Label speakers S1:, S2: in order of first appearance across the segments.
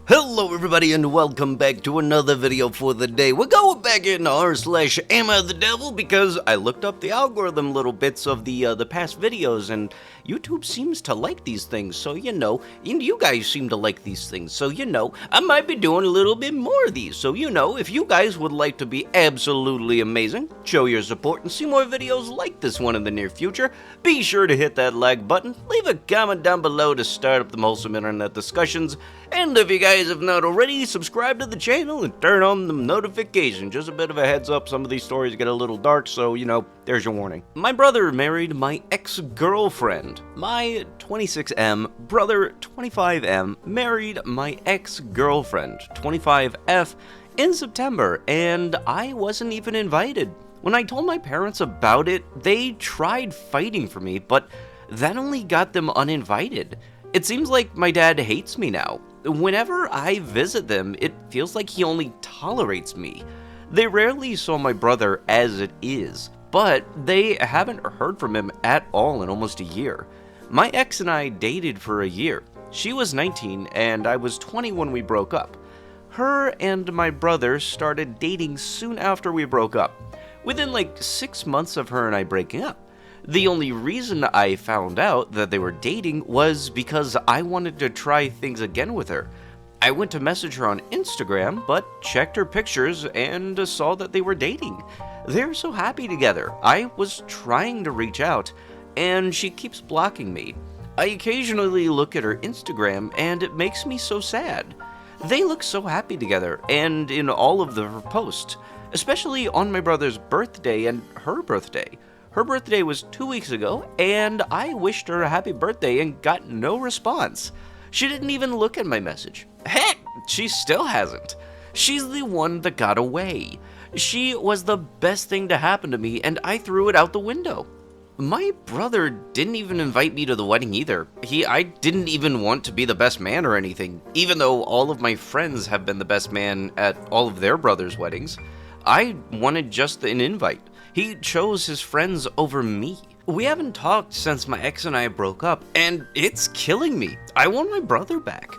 S1: Hello everybody and welcome back to another video for the day. We're going back in r/AmITheDevil because I looked up the algorithm little bits of the past videos and YouTube seems to like these things, so and you guys seem to like these things, so I might be doing a little bit more of these. So if you guys would like to be absolutely amazing, show your support and see more videos like this one in the near future, be sure to hit that like button, leave a comment down below to start up the wholesome internet discussions, and if you guys have not already, subscribe to the channel and turn on the notification. Just a bit of a heads up, some of these stories get a little dark, so there's your warning. My brother married my ex-girlfriend. My 26M brother, 25M, married my ex-girlfriend, 25F, in September, and I wasn't even invited. When I told my parents about it, they tried fighting for me, but that only got them uninvited. It seems like my dad hates me now. Whenever I visit them, it feels like he only tolerates me. They rarely saw my brother as it is, but they haven't heard from him at all in almost a year. My ex and I dated for a year. She was 19 and I was 20 when we broke up. Her and my brother started dating soon after we broke up, within like 6 months of her and I breaking up. The only reason I found out that they were dating was because I wanted to try things again with her. I went to message her on Instagram, but checked her pictures and saw that they were dating. They're so happy together. I was trying to reach out, and she keeps blocking me. I occasionally look at her Instagram, and it makes me so sad. They look so happy together, and in all of her posts, especially on my brother's birthday and her birthday. Her birthday was 2 weeks ago, and I wished her a happy birthday and got no response. She didn't even look at my message. Heck, she still hasn't. She's the one that got away. She was the best thing to happen to me, and I threw it out the window. My brother didn't even invite me to the wedding either. I didn't even want to be the best man or anything, even though all of my friends have been the best man at all of their brothers' weddings. I wanted just an invite. He chose his friends over me. We haven't talked since my ex and I broke up, and it's killing me. I want my brother back.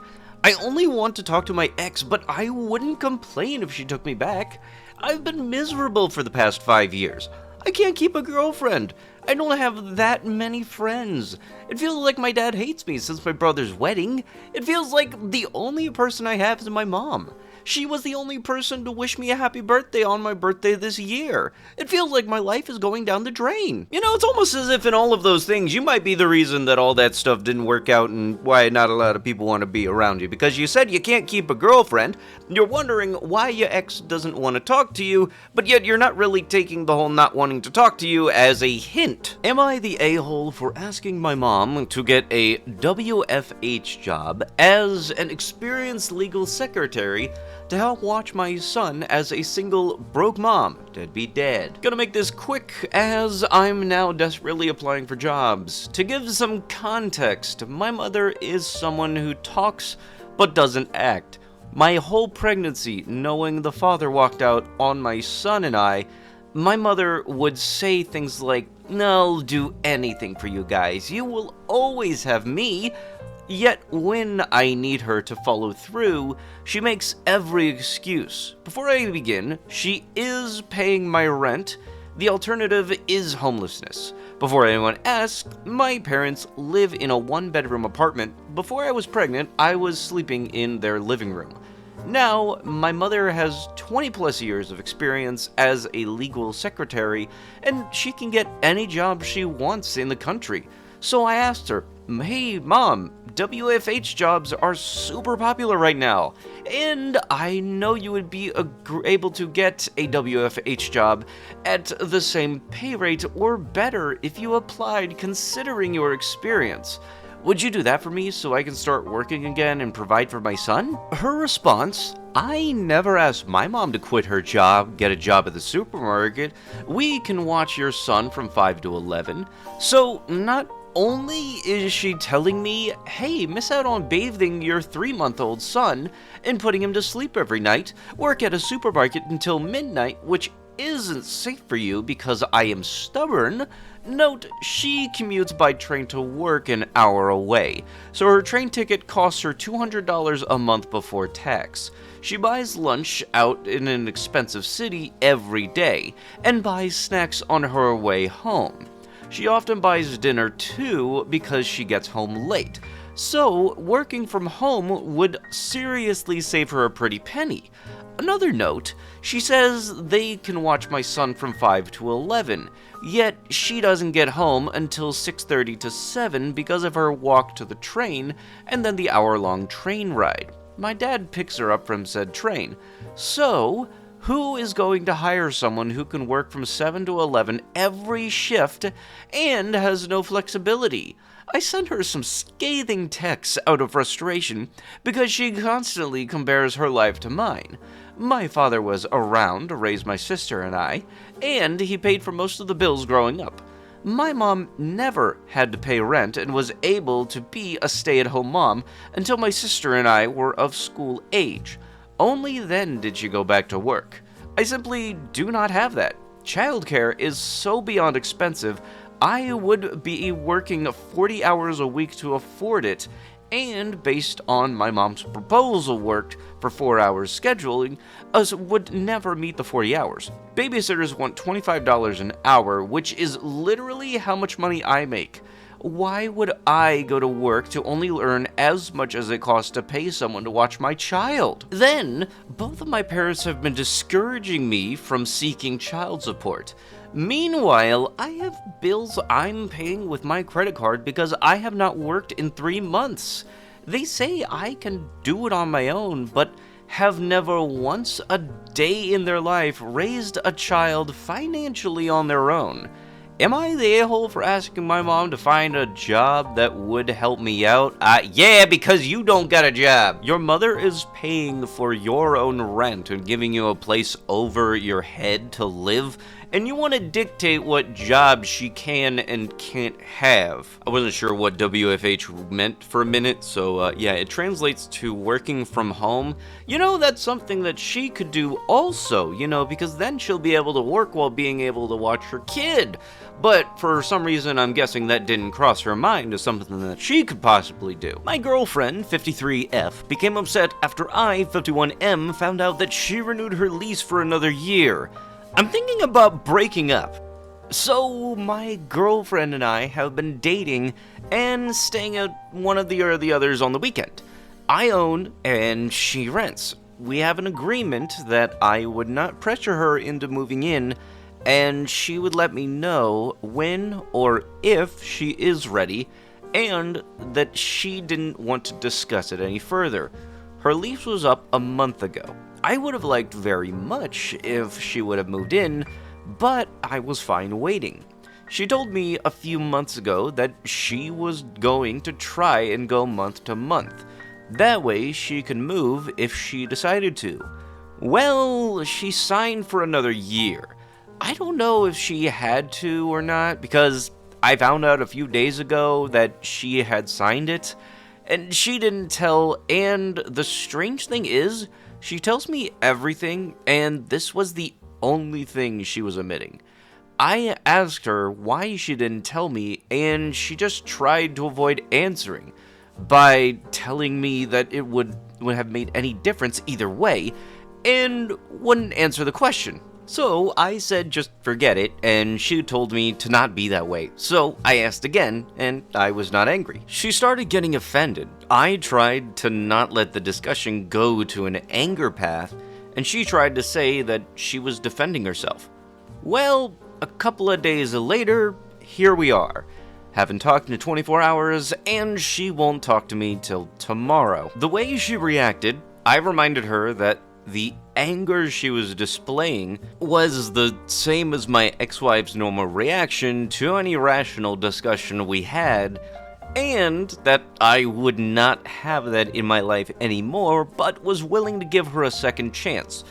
S1: I only want to talk to my ex, but I wouldn't complain if she took me back. I've been miserable for the past 5 years. I can't keep a girlfriend. I don't have that many friends. It feels like my dad hates me since my brother's wedding. It feels like the only person I have is my mom. She was the only person to wish me a happy birthday on my birthday this year. It feels like my life is going down the drain. It's almost as if in all of those things, you might be the reason that all that stuff didn't work out and why not a lot of people want to be around you. Because you said you can't keep a girlfriend, you're wondering why your ex doesn't want to talk to you, but yet you're not really taking the whole not wanting to talk to you as a hint. Am I the a-hole for asking my mom to get a WFH job as an experienced legal secretary to help watch my son as a single broke mom, deadbeat dad? Gonna make this quick as I'm now desperately applying for jobs. To give some context, my mother is someone who talks but doesn't act. My whole pregnancy, knowing the father walked out on my son and I, my mother would say things like, "I'll do anything for you guys. You will always have me." Yet, when I need her to follow through, she makes every excuse. Before I begin, she is paying my rent. The alternative is homelessness. Before anyone asks, my parents live in a one-bedroom apartment. Before I was pregnant, I was sleeping in their living room. Now, my mother has 20 plus years of experience as a legal secretary, and she can get any job she wants in the country. So I asked her, "Hey mom, WFH jobs are super popular right now, and I know you would be able to get a WFH job at the same pay rate or better if you applied considering your experience. Would you do that for me so I can start working again and provide for my son?" Her response, "I never asked my mom to quit her job, get a job at the supermarket. We can watch your son from 5 to 11. So not only is she telling me, hey, miss out on bathing your 3-month-old son and putting him to sleep every night, work at a supermarket until midnight, which isn't safe for you because I am stubborn. Note, she commutes by train to work an hour away, so her train ticket costs her $200 a month before tax. She buys lunch out in an expensive city every day, and buys snacks on her way home. She often buys dinner too because she gets home late, so working from home would seriously save her a pretty penny. Another note, she says they can watch my son from 5 to 11, yet she doesn't get home until 6:30 to 7 because of her walk to the train and then the hour-long train ride. My dad picks her up from said train. So, who is going to hire someone who can work from 7 to 11 every shift and has no flexibility? I sent her some scathing texts out of frustration because she constantly compares her life to mine. My father was around to raise my sister and I, and he paid for most of the bills growing up. My mom never had to pay rent and was able to be a stay-at-home mom until my sister and I were of school age. Only then did she go back to work. I simply do not have that. Childcare is so beyond expensive, I would be working 40 hours a week to afford it, and based on my mom's proposal worked for 4 hours scheduling, us would never meet the 40 hours. Babysitters want $25 an hour, which is literally how much money I make. Why would I go to work to only earn as much as it costs to pay someone to watch my child? Then, both of my parents have been discouraging me from seeking child support. Meanwhile, I have bills I'm paying with my credit card because I have not worked in 3 months. They say I can do it on my own, but have never once a day in their life raised a child financially on their own. Am I the a-hole for asking my mom to find a job that would help me out? Yeah, because you don't got a job. Your mother is paying for your own rent and giving you a place over your head to live, and you want to dictate what jobs she can and can't have. I wasn't sure what WFH meant for a minute, so yeah, it translates to working from home. You know, that's something that she could do also, you know, because then she'll be able to work while being able to watch her kid. But for some reason, I'm guessing that didn't cross her mind as something that she could possibly do. My girlfriend, 53F, became upset after I, 51M, found out that she renewed her lease for another year. I'm thinking about breaking up. So, my girlfriend and I have been dating and staying at one of the others on the weekend. I own and she rents. We have an agreement that I would not pressure her into moving in, and she would let me know when or if she is ready, and that she didn't want to discuss it any further. Her lease was up a month ago. I would have liked very much if she would have moved in, but I was fine waiting. She told me a few months ago that she was going to try and go month to month. That way she could move if she decided to. Well, she signed for another year. I don't know if she had to or not, because I found out a few days ago that she had signed it, and she didn't tell, and the strange thing is, she tells me everything, and this was the only thing she was omitting. I asked her why she didn't tell me, and she just tried to avoid answering by telling me that it would have made any difference either way, and wouldn't answer the question. So I said just forget it, and she told me to not be that way. So I asked again, and I was not angry. She started getting offended. I tried to not let the discussion go to an anger path, and she tried to say that she was defending herself. Well, a couple of days later, here we are. Haven't talked in 24 hours, and she won't talk to me till tomorrow. The way she reacted, I reminded her that the anger she was displaying was the same as my ex-wife's normal reaction to any rational discussion we had, and that I would not have that in my life anymore, but was willing to give her a second chance.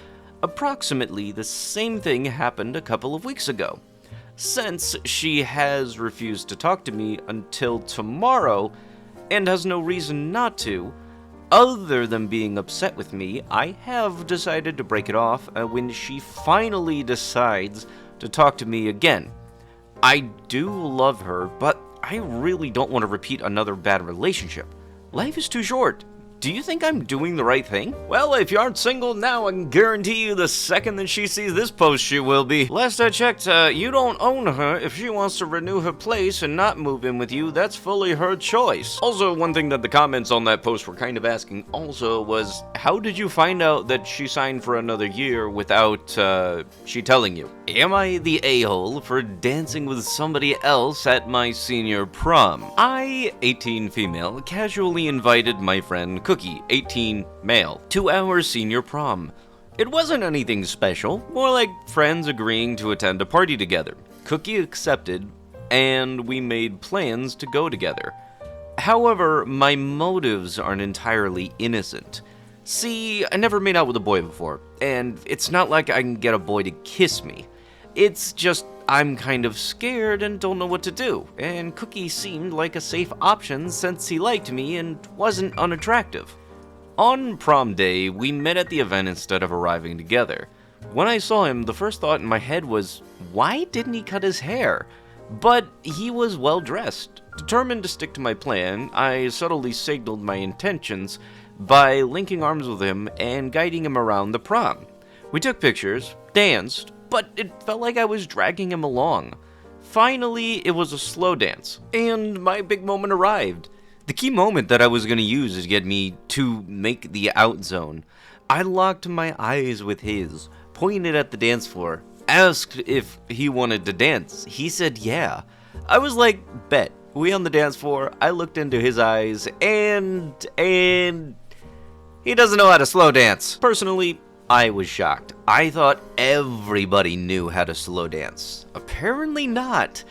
S1: Approximately the same thing happened a couple of weeks ago. Since she has refused to talk to me until tomorrow, and has no reason not to, Other than being upset with me, I have decided to break it off when she finally decides to talk to me again. I do love her, but I really don't want to repeat another bad relationship. Life is too short. Do you think I'm doing the right thing? Well, if you aren't single now, I can guarantee you the second that she sees this post, she will be. Last I checked, you don't own her. If she wants to renew her place and not move in with you, that's fully her choice. Also, one thing that the comments on that post were kind of asking also was, how did you find out that she signed for another year without, she telling you? Am I the a-hole for dancing with somebody else at my senior prom? I, 18 female, casually invited my friend Cookie, 18 male, to our senior prom. It wasn't anything special, more like friends agreeing to attend a party together. Cookie accepted, and we made plans to go together. However, my motives aren't entirely innocent. See, I never made out with a boy before, and it's not like I can get a boy to kiss me. It's just I'm kind of scared and don't know what to do, and Cookie seemed like a safe option since he liked me and wasn't unattractive. On prom day, we met at the event instead of arriving together. When I saw him, the first thought in my head was, why didn't he cut his hair? But he was well dressed. Determined to stick to my plan, I subtly signaled my intentions by linking arms with him and guiding him around the prom. We took pictures, danced, but it felt like I was dragging him along. Finally, it was a slow dance, and my big moment arrived. The key moment that I was going to use to get me to make the out zone. I locked my eyes with his, pointed at the dance floor, asked if he wanted to dance. He said yeah. I was like, bet. We on the dance floor, I looked into his eyes, and he doesn't know how to slow dance. Personally, I was shocked. I thought everybody knew how to slow dance. Apparently not.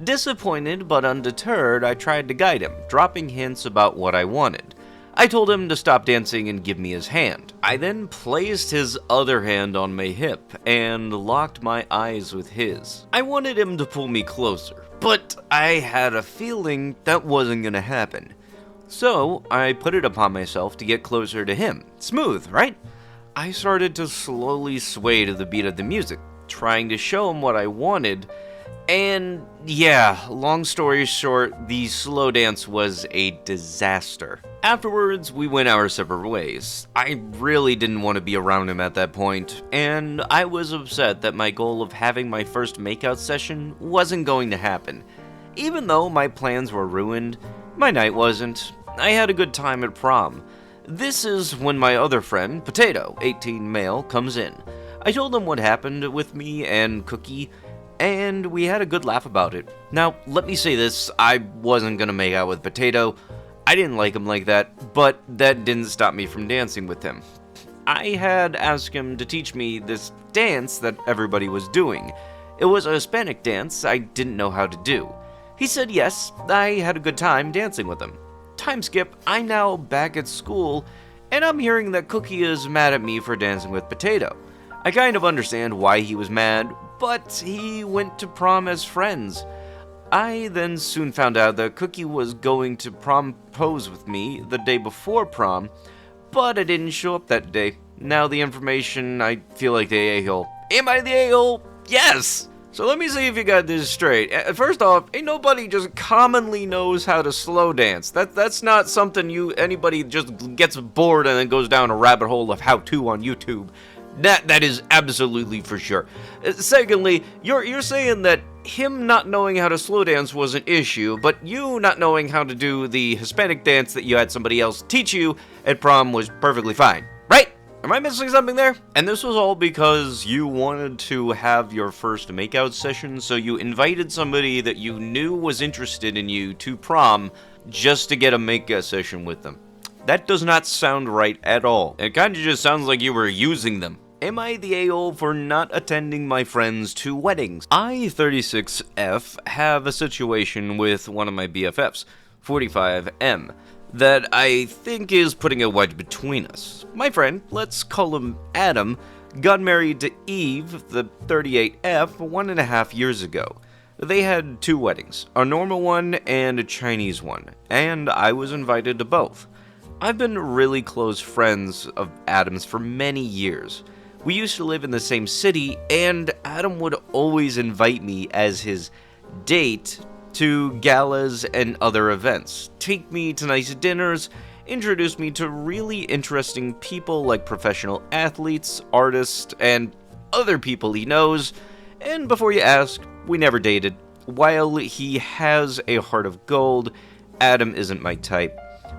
S1: Disappointed but undeterred, I tried to guide him, dropping hints about what I wanted. I told him to stop dancing and give me his hand. I then placed his other hand on my hip and locked my eyes with his. I wanted him to pull me closer, but I had a feeling that wasn't gonna happen. So I put it upon myself to get closer to him. Smooth, right? I started to slowly sway to the beat of the music, trying to show him what I wanted, and yeah, long story short, the slow dance was a disaster. Afterwards, we went our separate ways. I really didn't want to be around him at that point, and I was upset that my goal of having my first makeout session wasn't going to happen. Even though my plans were ruined, my night wasn't. I had a good time at prom. This is when my other friend, Potato, 18 male, comes in. I told him what happened with me and Cookie, and we had a good laugh about it. Now, let me say this, I wasn't gonna make out with Potato. I didn't like him like that, but that didn't stop me from dancing with him. I had asked him to teach me this dance that everybody was doing. It was a Hispanic dance I didn't know how to do. He said yes, I had a good time dancing with him. Time skip, I'm now back at school, and I'm hearing that Cookie is mad at me for dancing with Potato. I kind of understand why he was mad, but he went to prom as friends. I then soon found out that Cookie was going to propose with me the day before prom, but I didn't show up that day. Now the information, I feel like the a-hole. Am I the a-hole? Yes! So let me see if you got this straight. First off, ain't nobody just commonly knows how to slow dance. That's not something anybody just gets bored and then goes down a rabbit hole of how-to on YouTube. That is absolutely for sure. Secondly, you're saying that him not knowing how to slow dance was an issue, but you not knowing how to do the Hispanic dance that you had somebody else teach you at prom was perfectly fine, right? Am I missing something there? And this was all because you wanted to have your first makeout session, so you invited somebody that you knew was interested in you to prom just to get a makeout session with them. That does not sound right at all. It kind of just sounds like you were using them. Am I the a-hole for not attending my friends' 2 weddings? I, 36F, have a situation with one of my BFFs, 45M, that I think is putting a wedge between us. My friend, let's call him Adam, got married to Eve, the 38F, 1.5 years ago. They had 2 weddings, a normal one and a Chinese one, and I was invited to both. I've been really close friends of Adam's for many years. We used to live in the same city, and Adam would always invite me as his date to galas and other events, take me to nice dinners, introduce me to really interesting people like professional athletes, artists, and other people he knows. And before you ask, we never dated. While he has a heart of gold, Adam isn't my type.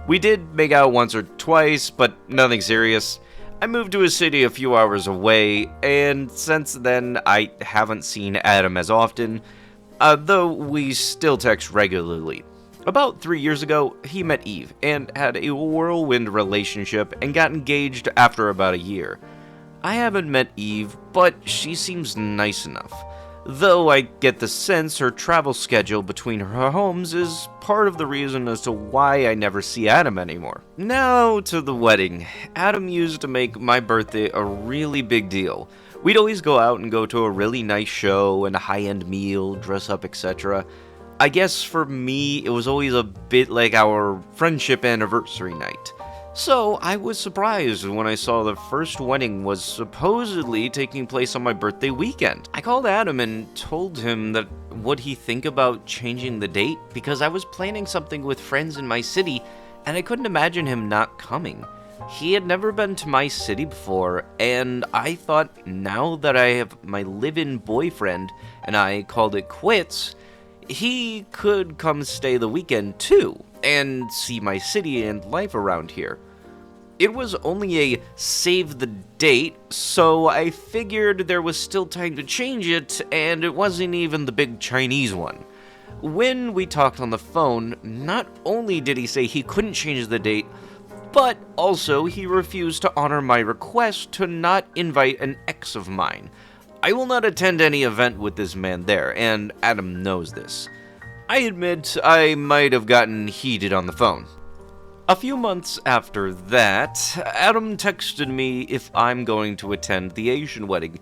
S1: We did make out once or twice, but nothing serious. I moved to a city a few hours away, and since then I haven't seen Adam as often, though we still text regularly. About 3 years ago, he met Eve and had a whirlwind relationship and got engaged after about a year. I haven't met Eve, but she seems nice enough. Though I get the sense her travel schedule between her homes is part of the reason as to why I never see Adam anymore. Now to the wedding. Adam used to make my birthday a really big deal. We'd always go out and go to a really nice show and a high-end meal, dress up, etc. I guess for me, it was always a bit like our friendship anniversary night. So I was surprised when I saw the first wedding was supposedly taking place on my birthday weekend. I called Adam and told him that would he think about changing the date, because I was planning something with friends in my city and I couldn't imagine him not coming. He had never been to my city before, and I thought now that I have my live-in boyfriend and I called it quits, he could come stay the weekend too, and see my city and life around here. It was only a save the date, so I figured there was still time to change it, and it wasn't even the big Chinese one. When we talked on the phone, not only did he say he couldn't change the date, but also he refused to honor my request to not invite an ex of mine. I will not attend any event with this man there, and Adam knows this. I admit I might have gotten heated on the phone. A few months after that, Adam texted me if I'm going to attend the Asian wedding,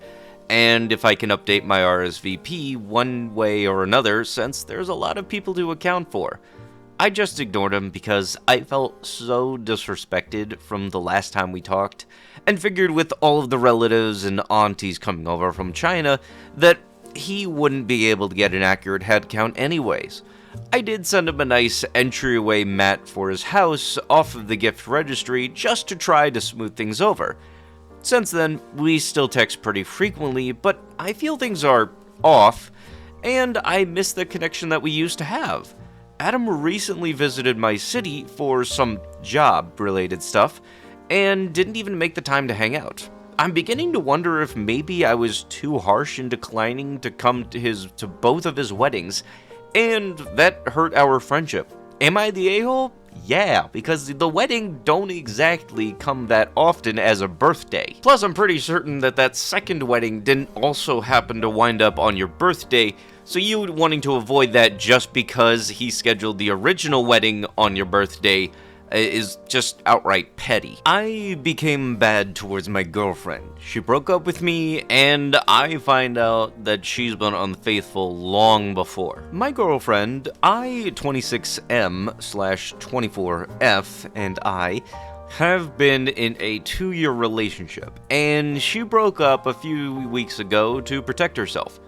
S1: and if I can update my RSVP one way or another, since there's a lot of people to account for. I just ignored him because I felt so disrespected from the last time we talked, and figured with all of the relatives and aunties coming over from China that he wouldn't be able to get an accurate head count anyways. I did send him a nice entryway mat for his house off of the gift registry just to try to smooth things over. Since then, we still text pretty frequently, but I feel things are off, and I miss the connection that we used to have. Adam recently visited my city for some job-related stuff, and didn't even make the time to hang out. I'm beginning to wonder if maybe I was too harsh in declining to come to both of his weddings, and that hurt our friendship. Am I the a-hole? Yeah, because the wedding don't exactly come that often as a birthday. Plus, I'm pretty certain that that second wedding didn't also happen to wind up on your birthday, so you wanting to avoid that just because he scheduled the original wedding on your birthday is just outright petty. I became bad towards my girlfriend. She broke up with me, and I find out that she's been unfaithful long before. My girlfriend, I26M/24F, and I have been in a 2-year relationship, and she broke up a few weeks ago to protect herself.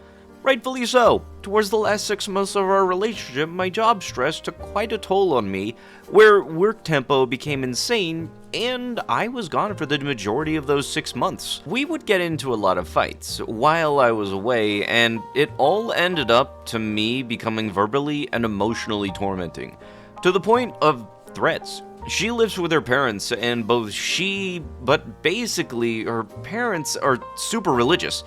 S1: Rightfully so. Towards the last 6 months of our relationship, my job stress took quite a toll on me, where work tempo became insane, and I was gone for the majority of those 6 months. We would get into a lot of fights while I was away, and it all ended up to me becoming verbally and emotionally tormenting, to the point of threats. She lives with her parents, and but basically her parents are super religious.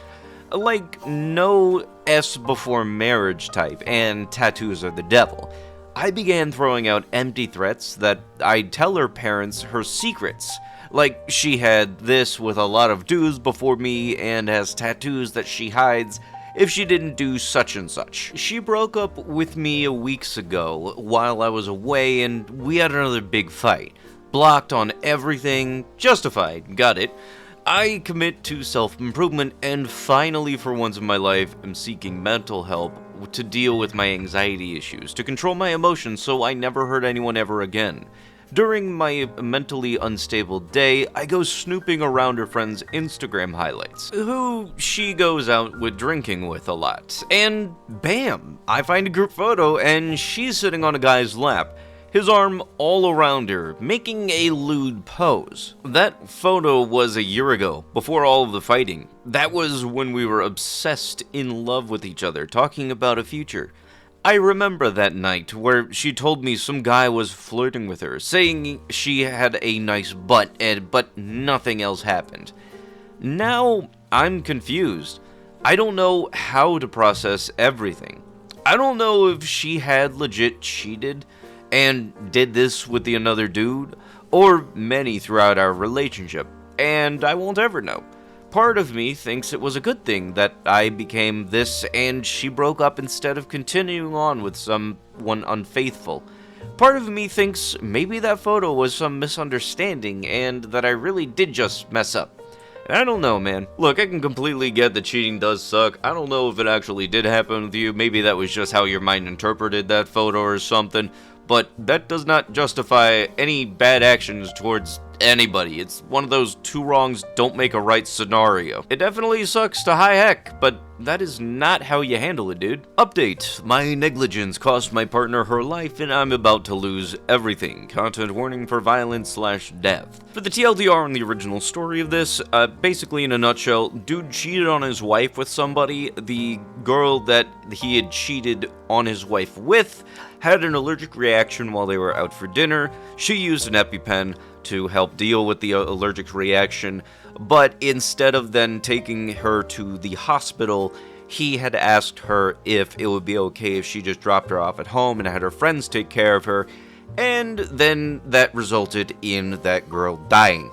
S1: Like, no S before marriage type, and tattoos are the devil. I began throwing out empty threats that I'd tell her parents her secrets. Like, she had this with a lot of dudes before me and has tattoos that she hides if she didn't do such and such. She broke up with me weeks ago while I was away, and we had another big fight. Blocked on everything, justified, got it. I commit to self-improvement, and finally for once in my life am seeking mental help to deal with my anxiety issues, to control my emotions so I never hurt anyone ever again. During my mentally unstable day, I go snooping around her friend's Instagram highlights, who she goes out with drinking with a lot. And bam, I find a group photo and she's sitting on a guy's lap, his arm all around her, making a lewd pose. That photo was a year ago, before all of the fighting. That was when we were obsessed in love with each other, talking about a future. I remember that night where she told me some guy was flirting with her, saying she had a nice butt, but nothing else happened. Now, I'm confused. I don't know how to process everything. I don't know if she had legit cheated and did this with the another dude, or many throughout our relationship, and I won't ever know. Part of me thinks it was a good thing that I became this and she broke up instead of continuing on with someone unfaithful. Part of me thinks maybe that photo was some misunderstanding and that I really did just mess up. I don't know, man. Look, I can completely get that cheating does suck. I don't know if it actually did happen with you. Maybe that was just how your mind interpreted that photo or something. But that does not justify any bad actions towards anybody. It's one of those two wrongs don't make a right scenario. It definitely sucks to high heck, but that is not how you handle it, dude. Update. My negligence cost my partner her life and I'm about to lose everything. Content warning for violence/death. For the TLDR on the original story of this, basically in a nutshell, dude cheated on his wife with somebody. The girl that he had cheated on his wife with had an allergic reaction while they were out for dinner. She used an EpiPen to help deal with the allergic reaction, but instead of then taking her to the hospital, he had asked her if it would be okay if she just dropped her off at home and had her friends take care of her, and then that resulted in that girl dying.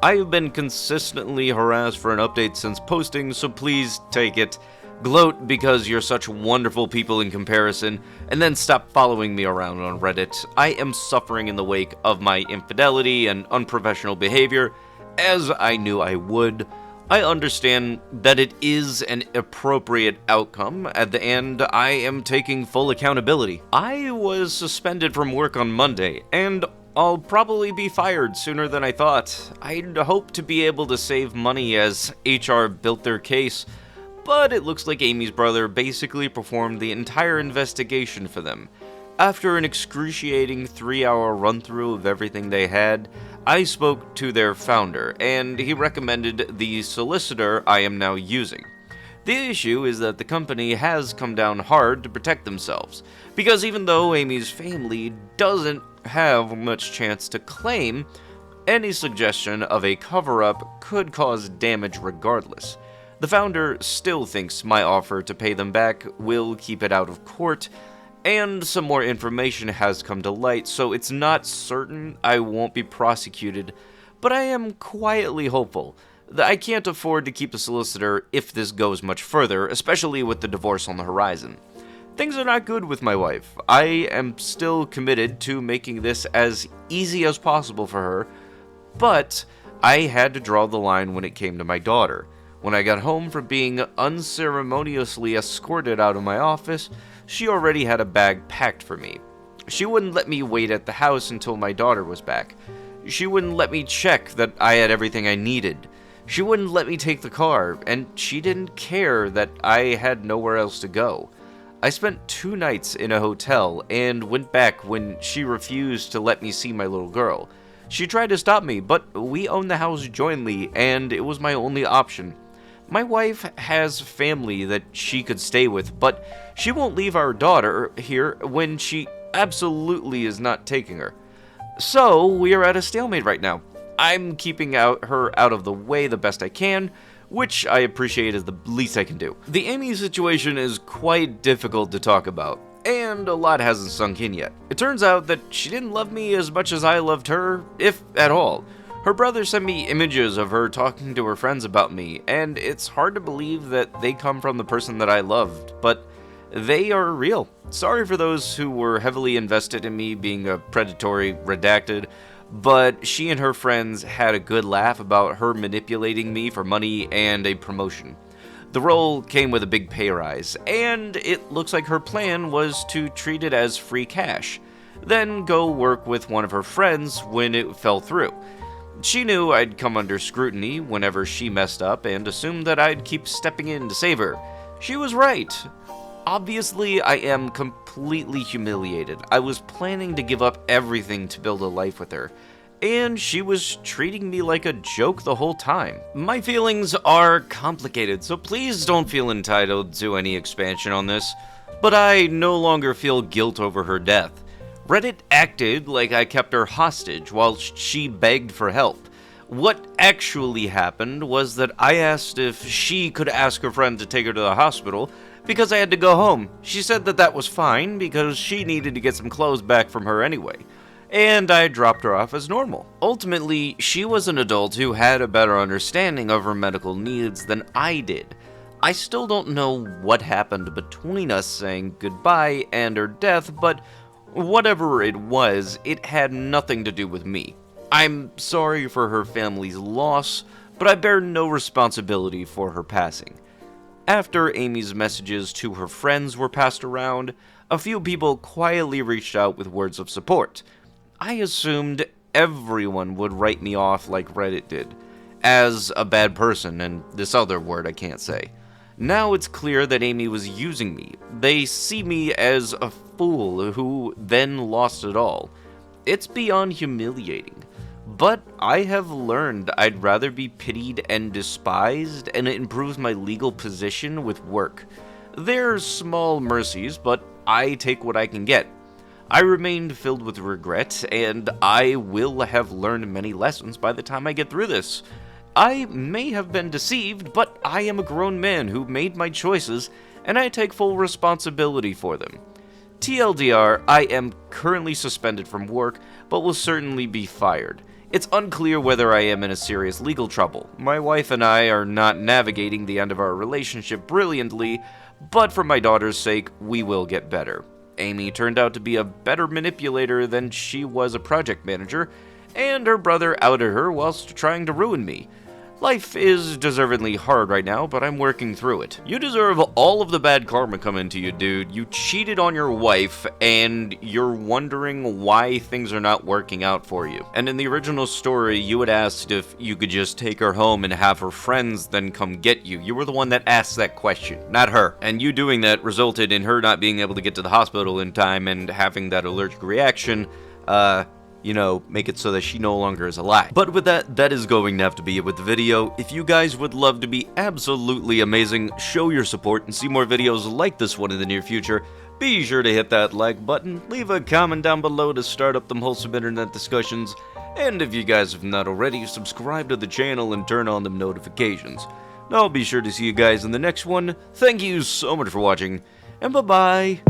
S1: I have been consistently harassed for an update since posting, so please take it. Gloat because you're such wonderful people in comparison, and then stop following me around on Reddit. I am suffering in the wake of my infidelity and unprofessional behavior, as I knew I would. I understand that it is an appropriate outcome. At the end, I am taking full accountability. I was suspended from work on Monday, and I'll probably be fired sooner than I thought. I'd hoped to be able to save money as HR built their case, but it looks like Amy's brother basically performed the entire investigation for them. After an excruciating 3-hour run-through of everything they had, I spoke to their founder, and he recommended the solicitor I am now using. The issue is that the company has come down hard to protect themselves, because even though Amy's family doesn't have much chance to claim, any suggestion of a cover-up could cause damage regardless. The founder still thinks my offer to pay them back will keep it out of court, and some more information has come to light, so it's not certain I won't be prosecuted, but I am quietly hopeful that I can't afford to keep a solicitor if this goes much further, especially with the divorce on the horizon. Things are not good with my wife. I am still committed to making this as easy as possible for her, but I had to draw the line when it came to my daughter. When I got home from being unceremoniously escorted out of my office, she already had a bag packed for me. She wouldn't let me wait at the house until my daughter was back. She wouldn't let me check that I had everything I needed. She wouldn't let me take the car, and she didn't care that I had nowhere else to go. I spent 2 nights in a hotel and went back when she refused to let me see my little girl. She tried to stop me, but we own the house jointly, and it was my only option. My wife has family that she could stay with, but she won't leave our daughter here when she absolutely is not taking her. So, we are at a stalemate right now. I'm keeping her out of the way the best I can, which I appreciate as the least I can do. The Amy situation is quite difficult to talk about, and a lot hasn't sunk in yet. It turns out that she didn't love me as much as I loved her, if at all. Her brother sent me images of her talking to her friends about me, and it's hard to believe that they come from the person that I loved, but they are real. Sorry for those who were heavily invested in me being a predatory redacted, but she and her friends had a good laugh about her manipulating me for money and a promotion. The role came with a big pay rise, and it looks like her plan was to treat it as free cash. then go work with one of her friends when it fell through. She knew I'd come under scrutiny whenever she messed up and assumed that I'd keep stepping in to save her. She was right. Obviously, I am completely humiliated. I was planning to give up everything to build a life with her, and she was treating me like a joke the whole time. My feelings are complicated, so please don't feel entitled to any expansion on this, but I no longer feel guilt over her death. Reddit acted like I kept her hostage while she begged for help. What actually happened was that I asked if she could ask her friend to take her to the hospital because I had to go home. She said that that was fine because she needed to get some clothes back from her anyway, and I dropped her off as normal. Ultimately, she was an adult who had a better understanding of her medical needs than I did. I still don't know what happened between us saying goodbye and her death, but whatever it was, it had nothing to do with me. I'm sorry for her family's loss, but I bear no responsibility for her passing. After Amy's messages to her friends were passed around, a few people quietly reached out with words of support. I assumed everyone would write me off like Reddit did, as a bad person, and this other word I can't say. Now it's clear that Amy was using me. They see me as a fool who then lost it all. It's beyond humiliating. But I have learned I'd rather be pitied and despised, and it improves my legal position with work. They're small mercies, but I take what I can get. I remained filled with regret, and I will have learned many lessons by the time I get through this. I may have been deceived, but I am a grown man who made my choices, and I take full responsibility for them. TLDR, I am currently suspended from work, but will certainly be fired. It's unclear whether I am in a serious legal trouble. My wife and I are not navigating the end of our relationship brilliantly, but for my daughter's sake, we will get better. Amy turned out to be a better manipulator than she was a project manager, and her brother outed her whilst trying to ruin me. Life is deservedly hard right now, but I'm working through it. You deserve all of the bad karma coming to you, dude. You cheated on your wife, and you're wondering why things are not working out for you. And in the original story, you had asked if you could just take her home and have her friends then come get you. You were the one that asked that question, not her. And you doing that resulted in her not being able to get to the hospital in time and having that allergic reaction, make it so that she no longer is alive. But with that is going to have to be it with the video. If you guys would love to be absolutely amazing, show your support, and see more videos like this one in the near future, be sure to hit that like button, leave a comment down below to start up them wholesome internet discussions, and if you guys have not already, subscribe to the channel and turn on them notifications. I'll be sure to see you guys in the next one. Thank you so much for watching, and bye-bye.